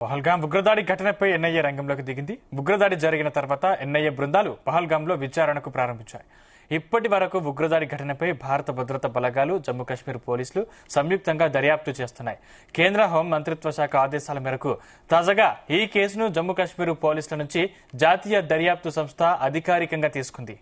పహల్గాం ఉగ్రదాడి ఘటనపై ఎన్ఐఏ రంగంలోకి దిగింది. ఉగ్రదాడి జరిగిన తర్వాత ఎన్ఐఏ బృందాలు పహల్గాంలో విచారణకు ప్రారంభించాయి. ఇప్పటి వరకు ఉగ్రదాడి ఘటనపై భారత భద్రతా బలగాలు, జమ్మూ కాశ్మీర్ పోలీసులు సంయుక్తంగా దర్యాప్తు చేస్తున్నాయి. కేంద్ర హోం మంత్రిత్వ శాఖ ఆదేశాల మేరకు తాజాగా ఈ కేసును జమ్మూ కాశ్మీర్ పోలీసుల నుంచి జాతీయ దర్యాప్తు సంస్థ అధికారికంగా తీసుకుంది.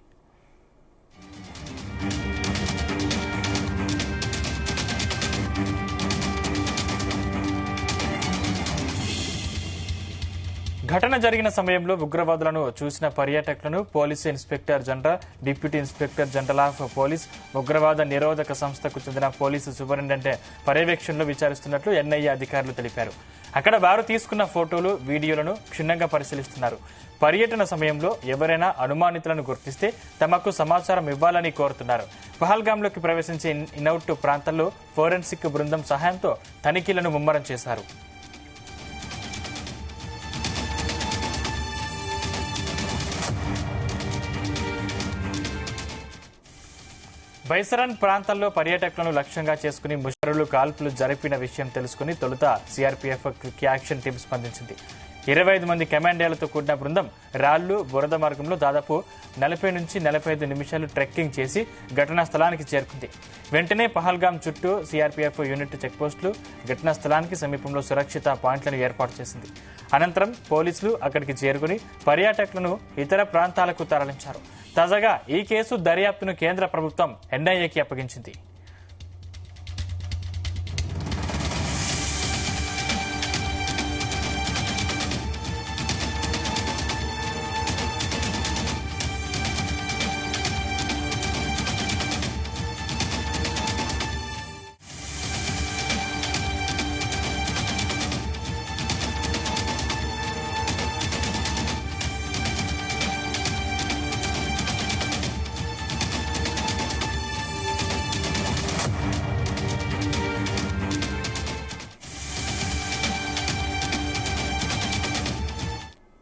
ఘటన జరిగిన సమయంలో ఉగ్రవాదులను చూసిన పర్యాటకులను police inspector general, deputy inspector general of police, ఉగ్రవాద నిరోధక సంస్థకు చెందిన పోలీసు సూపరింటెండెంట్ పర్యవేక్షణలో విచారిస్తున్నట్లు ఎన్ఐఏ అధికారులు తెలిపారు. అక్కడ వారు తీసుకున్న ఫోటోలు, వీడియోలను క్షుణ్ణంగా పరిశీలిస్తున్నారు. పర్యటన సమయంలో ఎవరైనా అనుమానితులను గుర్తిస్తే తమకు సమాచారం ఇవ్వాలని కోరుతున్నారు. పహల్గాంలోకి ప్రవేశించే ఇన్అవుట్ ప్రాంతాల్లో ఫోరెన్సిక్ బృందం సహాయంతో తనిఖీలను ముమ్మరం చేశారు. బైసరన్ ప్రాంతాల్లో పర్యాటకులను లక్ష్యంగా చేసుకుని ముషరులు కాల్పులు జరిపిన విషయం తెలుసుకుని తొలుత సిఆర్పీఎఫ్ క్విక్ యాక్షన్ టీం స్పందించింది. 25 మంది కమాండోలతో కూడిన బృందం రాళ్లు, బురద మార్గంలో దాదాపు 40 నుంచి 45 నిమిషాలు ట్రెక్కింగ్ చేసి ఘటనా స్థలానికి చేరుకుంది. వెంటనే పహల్గాం చుట్టూ సిఆర్పీఎఫ్ యూనిట్ చెక్పోస్టులు, ఘటనా స్థలానికి సమీపంలో సురక్షిత పాయింట్లను ఏర్పాటు చేసింది. అనంతరం పోలీసులు అక్కడికి చేరుకుని పర్యాటకులను ఇతర ప్రాంతాలకు తరలించారు. తాజాగా ఈ కేసు దర్యాప్తును కేంద్ర ప్రభుత్వం ఎన్ఐఏకి అప్పగించింది.